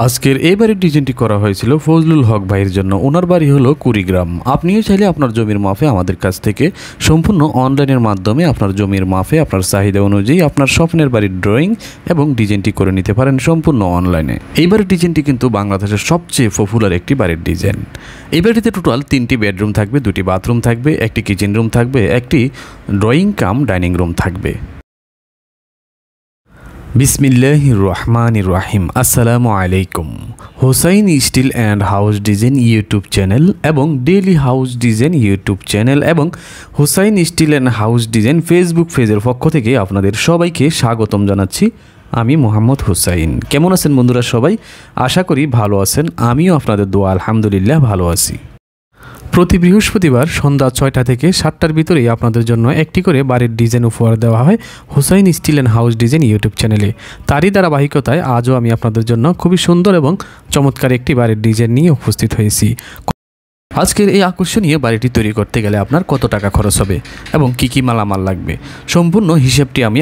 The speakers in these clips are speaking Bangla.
আজকের এই বাড়ির ডিজাইনটি করা হয়েছিল ফজলুল হক ভাইয়ের জন্য। ওনার বাড়ি হলো কুড়িগ্রাম। আপনিও চাইলে আপনার জমির মাপে আমাদের কাছ থেকে সম্পূর্ণ অনলাইনের মাধ্যমে আপনার জমির মাপে আপনার চাহিদা অনুযায়ী আপনার স্বপ্নের বাড়ির ড্রয়িং এবং ডিজাইনটি করে নিতে পারেন সম্পূর্ণ অনলাইনে। এই বাড়ির ডিজাইনটি কিন্তু বাংলাদেশের সবচেয়ে পপুলার একটি বাড়ির ডিজাইন। এই বাড়িতে টোটাল 3টি বেডরুম থাকবে, 2টি বাথরুম থাকবে, একটি কিচেন রুম থাকবে, একটি ড্রয়িং কাম ডাইনিং রুম থাকবে। বিসমিল্লাহির রহমানির রহিম। আসসালামু আলাইকুম। Hossain steel and house design YouTube channel এবং daily house design YouTube channel এবং Hossain steel and house design Facebook পেজের পক্ষ থেকে আপনাদের সবাইকে স্বাগতম জানাচ্ছি। আমি মোহাম্মদ হোসাইন। কেমন আছেন বন্ধুরা সবাই? আশা করি ভালো আছেন। আমিও আপনাদের দোয়া আলহামদুলিল্লাহ ভালো আছি। প্রতি বৃহস্পতিবার সন্ধ্যা 6টা থেকে 7টার ভিতরেই আপনাদের জন্য একটি করে বাড়ির ডিজাইন উপহার দেওয়া হয় Hossain steel and house design YouTube চ্যানেলে। তারই ধারাবাহিকতায় আজও আমি আপনাদের জন্য খুবই সুন্দর এবং চমৎকার একটি বাড়ির ডিজাইন নিয়ে উপস্থিত হয়েছি। আজকের এই আকর্ষণীয় বাড়িটি তৈরি করতে গেলে আপনার কত টাকা খরচ হবে এবং কি কি মালামাল লাগবে সম্পূর্ণ হিসেবটি আমি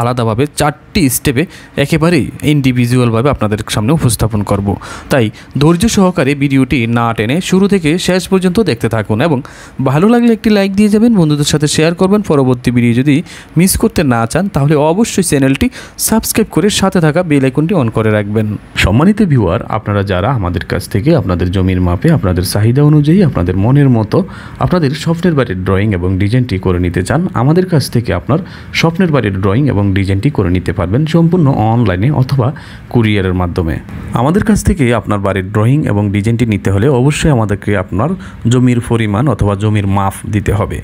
আলাদাভাবে 4টি স্টেপে একেবারেই ইন্ডিভিজুয়ালভাবে আপনাদের সামনে উপস্থাপন করব। তাই ধৈর্য সহকারে ভিডিওটি না টেনে শুরু থেকে শেষ পর্যন্ত দেখতে থাকুন এবং ভালো লাগলে একটি লাইক দিয়ে যাবেন, বন্ধুদের সাথে শেয়ার করবেন। পরবর্তী ভিডিও যদি মিস করতে না চান তাহলে অবশ্যই চ্যানেলটি সাবস্ক্রাইব করে সাথে থাকা বেল আইকনটি অন করে রাখবেন। সম্মানিত ভিউয়ার, আপনারা যারা আমাদের কাছ থেকে আপনাদের জমির মাপে আপনাদের চাহিদা অনুযায়ী আপনাদের মনের মতো আপনাদের স্বপ্নের বাড়ির ড্রয়িং এবং ডিজাইনটি করে নিতে চান, আমাদের কাছ থেকে আপনার স্বপ্নের বাড়ির ড্রয়িং এবং ডিজাইনটি করে নিতে পারবেন সম্পূর্ণ অনলাইনে অথবা কুরিয়ারের মাধ্যমে। আমাদের কাছ থেকে আপনার বাড়ির ড্রয়িং এবং ডিজাইনটি নিতে হলে অবশ্যই আমাদেরকে আপনার জমির পরিমাণ অথবা জমির মাপ দিতে হবে।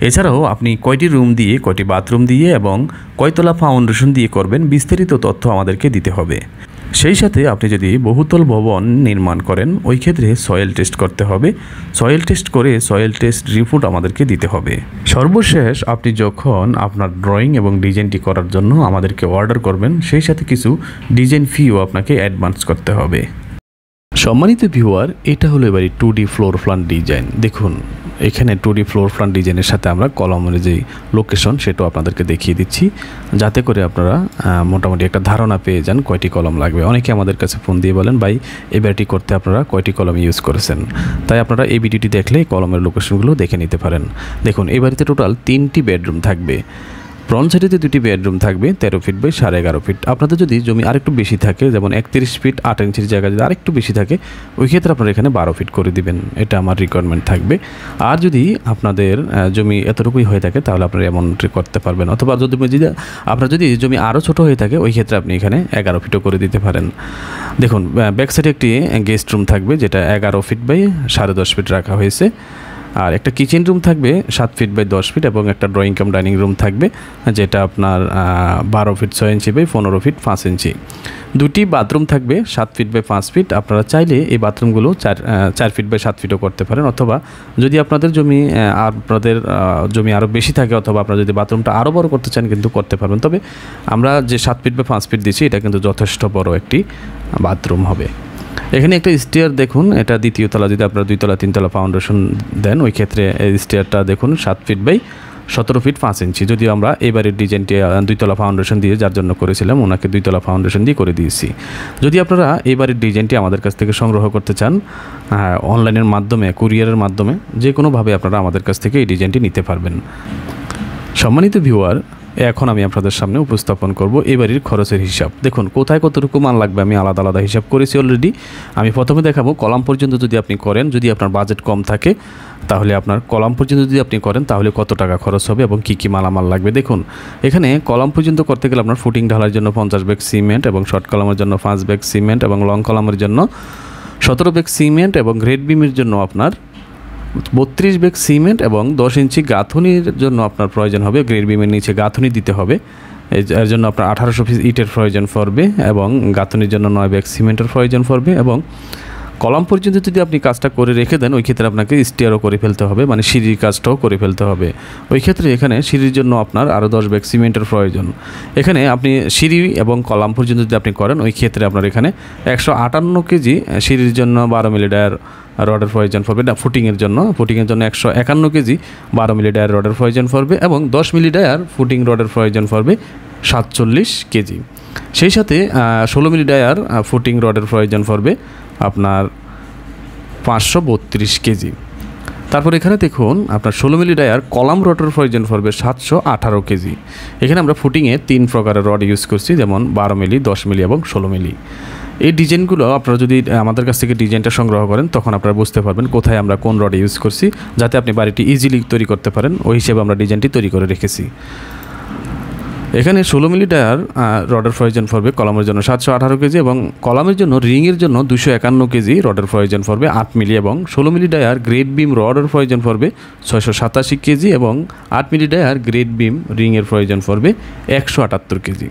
এছাড়াও আপনি কয়টি রুম দিয়ে, কয়টি বাথরুম দিয়ে এবং কয়তলা ফাউন্ডেশন দিয়ে করবেন বিস্তারিত তথ্য আমাদেরকে দিতে হবে। সেই সাথে আপনি যদি বহুতল ভবন নির্মাণ করেন ওই ক্ষেত্রে সয়েল টেস্ট করতে হবে। সয়েল টেস্ট করে সয়েল টেস্ট রিপোর্ট আমাদেরকে দিতে হবে। সর্বশেষ আপনি যখন আপনার ড্রয়িং এবং ডিজাইনটি করার জন্য আমাদেরকে অর্ডার করবেন সেই সাথে কিছু ডিজাইন ফিও আপনাকে অ্যাডভান্স করতে হবে। সম্মানিত ভিউয়ার, এটা হলো এবারে 2D ফ্লোর প্ল্যান ডিজাইন। দেখুন এখানে 2D ফ্লোর প্ল্যান ডিজাইনের সাথে আমরা কলমের যে লোকেশন সেটাও আপনাদেরকে দেখিয়ে দিচ্ছি যাতে করে আপনারা মোটামুটি একটা ধারণা পেয়ে যান কয়টি কলম লাগবে। অনেকে আমাদের কাছে ফোন দিয়ে বলেন, ভাই এই বাড়িটি করতে আপনারা কয়টি কলম ইউজ করেছেন। তাই আপনারা এই ভিডিওটি দেখলে কলমের লোকেশনগুলো দেখে নিতে পারেন। দেখুন এই বাড়িতে টোটাল 3টি বেডরুম থাকবে। ফ্রন্ট সাইডেতে 2টি বেডরুম থাকবে 13 ফিট বাই 11.5 ফিট। আপনাদের যদি জমি আরেকটু বেশি থাকে, যেমন 31 ফিট 8 ইঞ্চির জায়গায় যদি আরেকটু বেশি থাকে ওই ক্ষেত্রে আপনারা এখানে 12 ফিট করে দিবেন, এটা আমার রিকোয়ারমেন্ট থাকবে। আর যদি আপনাদের জমি এতটুকুই হয়ে থাকে তাহলে আপনারা এমনটি করতে পারবেন, অথবা যদি আপনার যদি জমি আরও ছোটো হয়ে থাকে ওই ক্ষেত্রে আপনি এখানে 11 ফিটও করে দিতে পারেন। দেখুন ব্যাক সাইডে একটি গেস্ট রুম থাকবে যেটা 11 ফিট বাই 10.5 ফিট রাখা হয়েছে। আর একটা কিচেন রুম থাকবে 7 ফিট বাই 10 ফিট এবং একটা ড্রয়িং কাম ডাইনিং রুম থাকবে যেটা আপনার 12 ফিট 6 ইঞ্চি বাই 15 ফিট 5 ইঞ্চি। 2টি বাথরুম থাকবে 7 ফিট বাই 5 ফিট। আপনারা চাইলে এই বাথরুমগুলো 4 ফিট বাই 7 ফিটও করতে পারেন, অথবা যদি আপনাদের জমি আরও বেশি থাকে অথবা আপনারা যদি বাথরুমটা আরও বড় করতে চান কিন্তু করতে পারবেন। তবে আমরা যে 7 ফিট বাই 5 ফিট দিচ্ছি এটা কিন্তু যথেষ্ট বড় একটি বাথরুম হবে। এখানে একটা স্টেয়ার দেখুন, এটা দ্বিতীয় তলা, যদি আপনারা 2 তলা 3 তলা ফাউন্ডেশন দেন ওই ক্ষেত্রে এই স্টেয়ারটা দেখুন 7 ফিট বাই 17 ফিট 5 ইঞ্চি। যদিও আমরা এবারের ডিজাইনটি 2 তলা ফাউন্ডেশন দিয়ে যার জন্য করেছিলাম ওনাকে 2 তলা ফাউন্ডেশন দিয়ে করে দিয়েছি। যদি আপনারা এবারের ডিজাইনটি আমাদের কাছ থেকে সংগ্রহ করতে চান অনলাইনের মাধ্যমে, কুরিয়ারের মাধ্যমে, যে কোনোভাবে আপনারা আমাদের কাছ থেকে এই ডিজাইনটি নিতে পারবেন। সম্মানিত ভিউয়ার, এখন আমি আপনাদের সামনে উপস্থাপন করব এবারের খরচের হিসাব। দেখুন কোথায় কতটুকু মাল লাগবে আমি আলাদা হিসাব করেছি অলরেডি। আমি প্রথমে দেখাবো কলাম পর্যন্ত যদি আপনি করেন, যদি আপনার বাজেট কম থাকে তাহলে আপনার কলাম পর্যন্ত যদি আপনি করেন তাহলে কত টাকা খরচ হবে এবং কি কি মালামাল লাগবে। দেখুন এখানে কলাম পর্যন্ত করতে গেলে আপনার ফুটিং ঢালার জন্য 50 ব্যাগ সিমেন্ট এবং শর্ট কলামের জন্য 5 ব্যাগ সিমেন্ট এবং লং কলামের জন্য 17 ব্যাগ সিমেন্ট এবং গ্রেড বিমের জন্য আপনার 32 ব্যাগ সিমেন্ট এবং 10 ইঞ্চি গাঁথনির জন্য আপনার প্রয়োজন হবে। গ্রেড বিমের নিচে গাঁথনি দিতে হবে, এর জন্য আপনার 1800 পিস ইটের প্রয়োজন পড়বে এবং গাঁথনির জন্য 9 ব্যাগ সিমেন্টের প্রয়োজন পড়বে। এবং কলাম পর্যন্ত যদি আপনি কাজটা করে রেখে দেন ওই ক্ষেত্রে আপনাকে স্টিয়ারও করে ফেলতে হবে, মানে সিঁড়ির কাজটাও করে ফেলতে হবে। ওই ক্ষেত্রে এখানে সিঁড়ির জন্য আপনার আরও 10 ব্যাগ সিমেন্টের প্রয়োজন। এখানে আপনি সিঁড়ি এবং কলাম পর্যন্ত যদি আপনি করেন ওই ক্ষেত্রে আপনার এখানে 158 কেজি সিঁড়ির জন্য 12 মিলি ডায়ার রডের প্রয়োজন পড়বে। ফুটিংয়ের জন্য 151 কেজি 12 মিলি ডায়ার রডের প্রয়োজন পড়বে এবং 10 মিলি ডায়ার ফুটিং রডের প্রয়োজন পড়বে 47 কেজি। সেই সাথে 16 মিলি ডায়ার ফুটিং রডের প্রয়োজন পড়বে আপনার 532 কেজি। তারপর এখানে দেখুন আপনার 16 মিলি ডায়ার কলাম রডের প্রয়োজন পড়বে 718 কেজি। এখানে আমরা ফুটিংয়ে 3 প্রকারের রড ইউজ করছি, যেমন 12 মিলি, 10 মিলি এবং 16 মিলি। এই ডিজাইনগুলো আপনারা যদি আমাদের কাছ থেকে ডিজাইনটা সংগ্রহ করেন তখন আপনারা বুঝতে পারবেন কোথায় আমরা কোন রড ইউজ করছি, যাতে আপনি বাড়িটি ইজিলি তৈরি করতে পারেন। ওই হিসেবে আমরা ডিজাইনটি তৈরি করে রেখেছি। এখানে 16 মিলি ডায়ার রডের প্রয়োজন পড়বে কলামের জন্য 718 কেজি এবং কলামের জন্য রিংয়ের জন্য 251 কেজি রডের প্রয়োজন পড়বে 8 মিলি এবং 16 মিলি ডায়ার গ্রেড বিম রডের প্রয়োজন পড়বে 687 কেজি এবং 8 মিলি ডায়ার গ্রেড বিম রিংয়ের প্রয়োজন পড়বে 178 কেজি।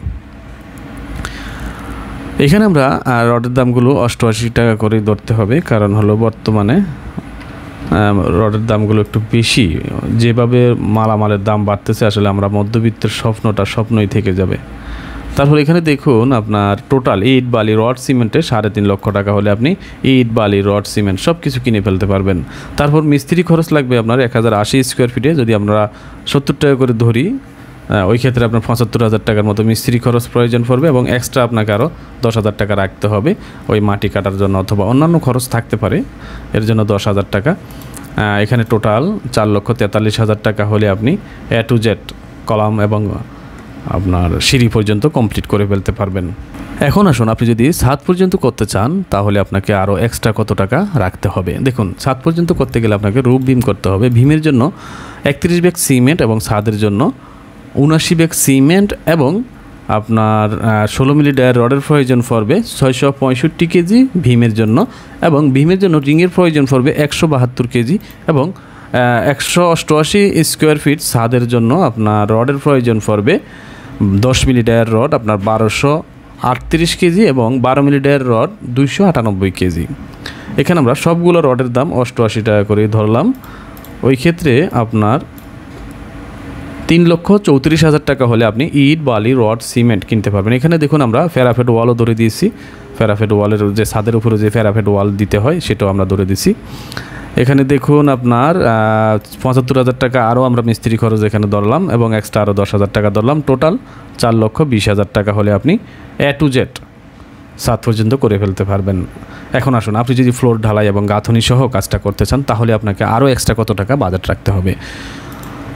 এখানে আমরা রডের দামগুলো 88 টাকা করে ধরতে হবে, কারণ হলো বর্তমানে রডের দামগুলো একটু বেশি। যেভাবে মালামালের দাম বাড়তেছে আসলে আমরা মধ্যবিত্তের স্বপ্নই থেকে যাবে। তারপর এখানে দেখুন আপনার টোটাল ইট বালি রড সিমেন্টে 3.5 লক্ষ টাকা হলে আপনি ইট বালি রড সিমেন্ট সব কিছু কিনে ফেলতে পারবেন। তারপর মিস্ত্রি খরচ লাগবে আপনার 1080 স্কোয়ার ফিটে, যদি আমরা 70 টাকা করে ধরি ওই ক্ষেত্রে আপনার 75,000 টাকার মতো মিস্ত্রি খরচ প্রয়োজন পড়বে এবং এক্সট্রা আপনাকে আরও 10,000 টাকা রাখতে হবে ওই মাটি কাটার জন্য, অথবা অন্যান্য খরচ থাকতে পারে, এর জন্য 10,000 টাকা। এখানে টোটাল 4,43,000 টাকা হলে আপনি A to Z কলাম এবং আপনার সিঁড়ি পর্যন্ত কমপ্লিট করে ফেলতে পারবেন। এখন আসুন, আপনি যদি ছাদ পর্যন্ত করতে চান তাহলে আপনাকে আরও এক্সট্রা কত টাকা রাখতে হবে। দেখুন, ছাদ পর্যন্ত করতে গেলে আপনাকে রুফ বিম করতে হবে। ভীমের জন্য 31 ব্যাগ সিমেন্ট এবং ছাদের জন্য 79 ব্যাগ সিমেন্ট এবং আপনার 16 মিলি ডায়ার রডের প্রয়োজন পড়বে 665 কেজি ভীমের জন্য এবং ভীমের জন্য রিংয়ের প্রয়োজন পড়বে 172 কেজি এবং 188 স্কোয়ার ফিট ছাদের জন্য আপনার রডের প্রয়োজন পড়বে 10 মিলি ডায়ার রড আপনার 1238 কেজি এবং 12 মিলি ডায়ার রড 298 কেজি। এখানে আমরা সবগুলো রডের দাম 88 টাকা করে ধরলাম। ওই ক্ষেত্রে আপনার 3,34,000 টাকা হলে আপনি ইট বালি রড সিমেন্ট কিনতে পারবেন। এখানে দেখুন আমরা প্যারাফেট ওয়ালও ধরে দিয়েছি, প্যারাফেট ওয়ালের যে ছাদের উপরে যে প্যারাফেট ওয়াল দিতে হয় সেটাও আমরা ধরে দিছি। এখানে দেখুন আপনার 75,000 টাকা আরও আমরা মিস্ত্রি খরচ এখানে ধরলাম এবং এক্সট্রা আরও 10,000 টাকা ধরলাম। টোটাল 4,20,000 টাকা হলে আপনি A to Z ছাদ পর্যন্ত করে ফেলতে পারবেন। এখন আসুন, আপনি যদি ফ্লোর ঢালাই এবং গাঁথনি সহ কাজটা করতে চান তাহলে আপনাকে আরও এক্সট্রা কত টাকা বাজেট রাখতে হবে।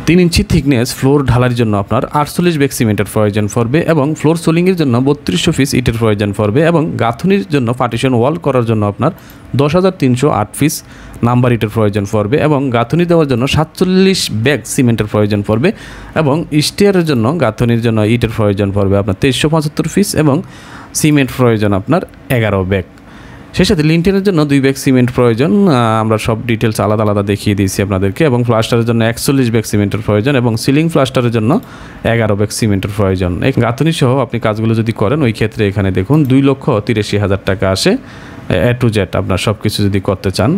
3 ইঞ্চি থিকনেস ফ্লোর ঢালার জন্য আপনার 48 ব্যাগ সিমেন্টের প্রয়োজন পড়বে এবং ফ্লোর সোলিংয়ের জন্য 3200 পিস ইটের প্রয়োজন পড়বে এবং গাঁথনির জন্য পার্টিশন ওয়াল করার জন্য আপনার 10,308 পিস নাম্বার ইটের প্রয়োজন পড়বে এবং গাঁথনি দেওয়ার জন্য 47 ব্যাগ সিমেন্টের প্রয়োজন পড়বে এবং স্টেয়ারের জন্য গাঁথনির জন্য ইটের প্রয়োজন পড়বে আপনার 2375 পিস এবং সিমেন্ট প্রয়োজন আপনার 11 ব্যাগ। সেই সাথে লিন্টেনের জন্য 2 ব্যাগ সিমেন্ট প্রয়োজন, আমরা সব ডিটেলস আলাদা আলাদা দেখিয়ে দিয়েছি আপনাদেরকে এবং প্লাস্টারের জন্য 41 ব্যাগ সিমেন্টের প্রয়োজন এবং সিলিং প্লাস্টারের জন্য 11 ব্যাগ সিমেন্টের প্রয়োজন। এই গাঁথনি সহ আপনি কাজগুলো যদি করেন ওই ক্ষেত্রে এখানে দেখুন 2,83,000 টাকা আসে A to Z আপনার সব কিছু যদি করতে চান।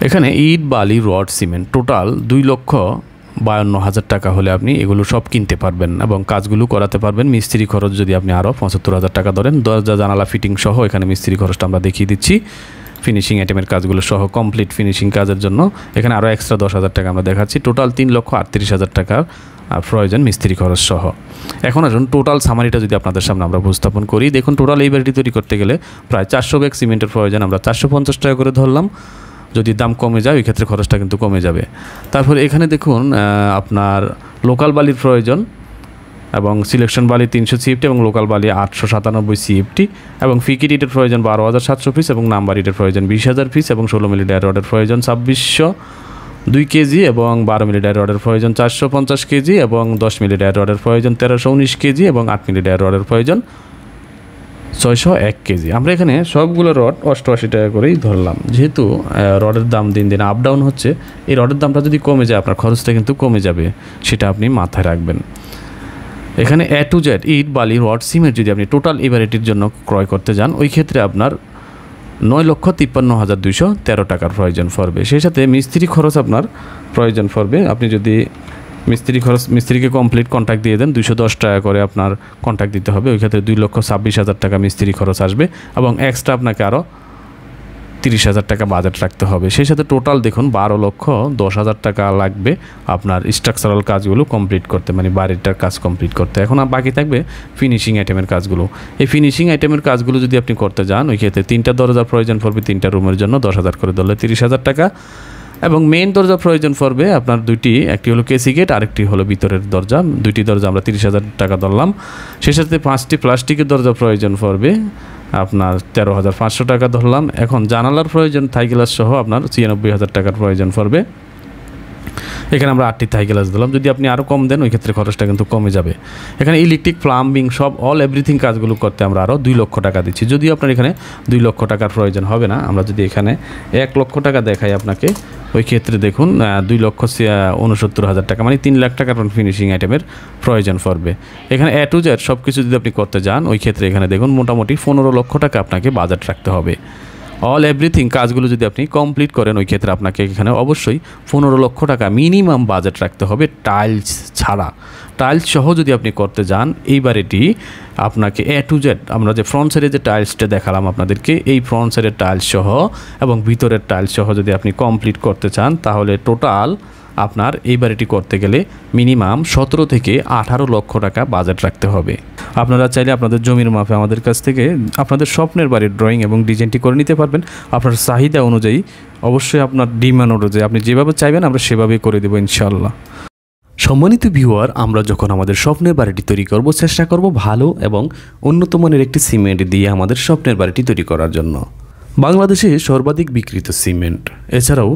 এখানে ইট বালি রড সিমেন্ট টোটাল 2,52,000 টাকা হলে আপনি এগুলো সব কিনতে পারবেন এবং কাজগুলো করাতে পারবেন। মিস্ত্রি খরচ যদি আপনি আরও 75,000 টাকা ধরেন, দরজা জানালা ফিটিং সহ এখানে মিস্ত্রি খরচটা আমরা দেখিয়ে দিচ্ছি। ফিনিশিং আইটেমের কাজগুলো সহ কমপ্লিট ফিনিশিং কাজের জন্য এখানে আরও এক্সট্রা 10,000 টাকা আমরা দেখাচ্ছি। টোটাল 3,38,000 টাকার প্রয়োজন মিস্ত্রি খরচ সহ। এখন আসুন টোটাল সামারিটা যদি আপনাদের সামনে আমরা উপস্থাপন করি। দেখুন, টোটাল এই বাড়িটি তৈরি করতে গেলে প্রায় 400 ব্যাগ সিমেন্টের প্রয়োজন, আমরা 450 টাকা করে ধরলাম। যদি দাম কমে যায় ওই ক্ষেত্রে খরচটা কিন্তু কমে যাবে। তারপর এখানে দেখুন আপনার লোকাল বালির প্রয়োজন এবং সিলেকশন বালি 300 সিএফটি এবং লোকাল বালি 897 সিএফটি এবং ফিকিট ইটের প্রয়োজন 12,700 পিস এবং নাম্বার ইটের প্রয়োজন 20,000 পিস এবং 16 মিলি ডায়ার রডের প্রয়োজন 2,602 কেজি এবং 12 মিলি ডায়ার রডের প্রয়োজন 450 কেজি এবং 10 মিলি ডায়ার রডের প্রয়োজন 1,319 কেজি এবং 8 মিলি ডায়ার রডের প্রয়োজন 601 কেজি। আমরা এখানে সবগুলো রড 88 টাকা করেই ধরলাম, যেহেতু রডের দাম দিন দিন আপ ডাউন হচ্ছে। এই রডের দামটা যদি কমে যায় আপনার খরচটা কিন্তু কমে যাবে, সেটা আপনি মাথায় রাখবেন। এখানে A to Z ইট বালি রড সিমেন্ট যদি আপনি টোটাল এভারেটির জন্য ক্রয় করতে যান ওই ক্ষেত্রে আপনার 9,53,213 টাকার প্রয়োজন পড়বে। সেই সাথে মিস্ত্রি খরচ আপনার প্রয়োজন পড়বে। আপনি যদি মিস্ত্রিকে কমপ্লিট কন্ট্রাক্ট দিয়ে দেন 210 টাকা করে আপনার কন্ট্রাক্ট দিতে হবে, ওই ক্ষেত্রে 2,26,000 টাকা মিস্ত্রি খরচ আসবে এবং এক্সট্রা আপনাকে আরও 30,000 টাকা বাজেট রাখতে হবে। সেই সাথে টোটাল দেখুন 12,10,000 টাকা লাগবে আপনার স্ট্রাকচারাল কাজগুলো কমপ্লিট করতে, মানে বাড়িটার কাজ কমপ্লিট করতে। এখন বাকি থাকবে ফিনিশিং আইটেমের কাজগুলো। এই ফিনিশিং আইটেমের কাজগুলো যদি আপনি করতে যান, ওই ক্ষেত্রে 3টা দরজার প্রয়োজন পড়বে, 3টা রুমের জন্য 10,000 করে ধরলে 30,000 টাকা। এবং মেইন দরজা প্রয়োজন পড়বে আপনার 2টি, একটি হলো কেসি গেট, আরেকটি হলো ভিতরের দরজা। 2টি দরজা আমরা 30,000 টাকা ধরলাম। সেই সাথে 5টি প্লাস্টিকের দরজা প্রয়োজন পড়বে আপনার 13,500 টাকা ধরলাম। এখন জানালার প্রয়োজন থাই গ্লাস সহ আপনার 96,000 টাকার প্রয়োজন পড়বে। এখানে আমরা 8টি থাই গ্লাস দিলাম। যদি আপনি আরও কম দেন ওই ক্ষেত্রে খরচটা কিন্তু কমে যাবে। এখানে ইলেকট্রিক, প্লাম্বিং সব এভরিথিং কাজগুলো করতে আমরা আরও 2 লক্ষ টাকা দিচ্ছি। যদিও আপনার এখানে 2 লক্ষ টাকার প্রয়োজন হবে না, আমরা যদি এখানে 1 লক্ষ টাকা দেখাই আপনাকে, ওই ক্ষেত্রে দেখুন 2,69,000 টাকা, মানে 3 লাখ টাকার ফিনিশিং আইটেমের প্রয়োজন পড়বে। এখানে A to Z সব কিছু যদি আপনি করতে যান, ওই ক্ষেত্রে এখানে দেখুন মোটামুটি 15 লক্ষ টাকা আপনাকে বাজেট রাখতে হবে। এভরিথিং কাজগুলো যদি আপনি কমপ্লিট করেন, ওই ক্ষেত্রে আপনাকে এখানে অবশ্যই 15 লক্ষ টাকা মিনিমাম বাজেট রাখতে হবে, টাইলস ছাড়া। টাইলস সহ যদি আপনি করতে যান, এই বাড়িটি আপনাকে A to Z, আমরা যে ফ্রন্ট সাইডে যে টাইলসটা দেখালাম আপনাদেরকে, এই ফ্রন্ট সাইডের টাইলস সহ এবং ভিতরের টাইলস সহ যদি আপনি কমপ্লিট করতে চান, তাহলে টোটাল আপনার এই বাড়িটি করতে গেলে মিনিমাম 17 থেকে 18 লক্ষ টাকা বাজেট রাখতে হবে। আপনারা চাইলে আপনাদের জমির মাপে আমাদের কাছ থেকে আপনাদের স্বপ্নের বাড়ির ড্রয়িং এবং ডিজাইনটি করে নিতে পারবেন। আপনার চাহিদা অনুযায়ী, অবশ্যই আপনার ডিমান্ড অনুযায়ী আপনি যেভাবে চাইবেন আমরা সেভাবেই করে দেবো ইনশাআল্লাহ। সম্মানিত ভিউয়ার, আমরা যখন আমাদের স্বপ্নের বাড়িটি তৈরি করব, চেষ্টা করব ভালো এবং উন্নত মানের একটি সিমেন্ট দিয়ে আমাদের স্বপ্নের বাড়িটি তৈরি করার জন্য। বাংলাদেশে সর্বাধিক বিক্রিত সিমেন্ট, এছাড়াও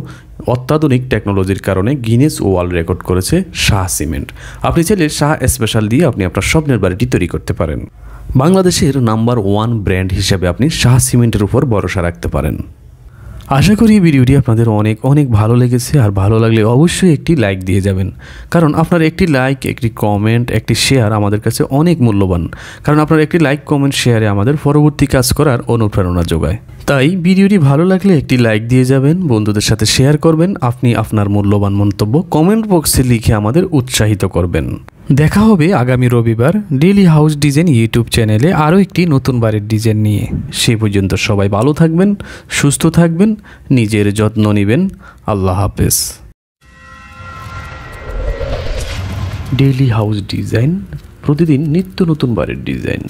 অত্যাধুনিক টেকনোলজির কারণে গিনেস ওয়ার্ল্ড রেকর্ড করেছে শাহ সিমেন্ট। আপনি চাইলে শাহ স্পেশাল দিয়ে আপনি আপনার স্বপ্নের বাড়িটি তৈরি করতে পারেন। বাংলাদেশের নাম্বার 1 ব্র্যান্ড হিসেবে আপনি শাহ সিমেন্টের উপর ভরসা রাখতে পারেন। আশা করি ভিডিওটি আপনাদের অনেক অনেক ভালো লেগেছে। আর ভালো লাগলে অবশ্যই একটি লাইক দিয়ে যাবেন, কারণ আপনার একটি লাইক, একটি কমেন্ট, একটি শেয়ার আমাদের কাছে অনেক মূল্যবান। কারণ আপনার একটি লাইক, কমেন্ট, শেয়ারে আমাদের পরবর্তী কাজ করার অনুপ্রেরণা যোগায়। তাই ভিডিওটি ভালো লাগলে একটি লাইক দিয়ে যাবেন, বন্ধুদের সাথে শেয়ার করবেন। আপনি আপনার মূল্যবান মন্তব্য কমেন্ট বক্সে লিখে আমাদের উৎসাহিত করবেন। দেখা হবে আগামী রবিবার ডেইলি হাউস ডিজাইন ইউটিউব চ্যানেলে আরও একটি নতুন বাড়ির ডিজাইন নিয়ে। সেই পর্যন্ত সবাই ভালো থাকবেন, সুস্থ থাকবেন, নিজের যত্ন নেবেন। আল্লাহ হাফেজ। ডেইলি হাউস ডিজাইন, প্রতিদিন নিত্য নতুন বাড়ির ডিজাইন।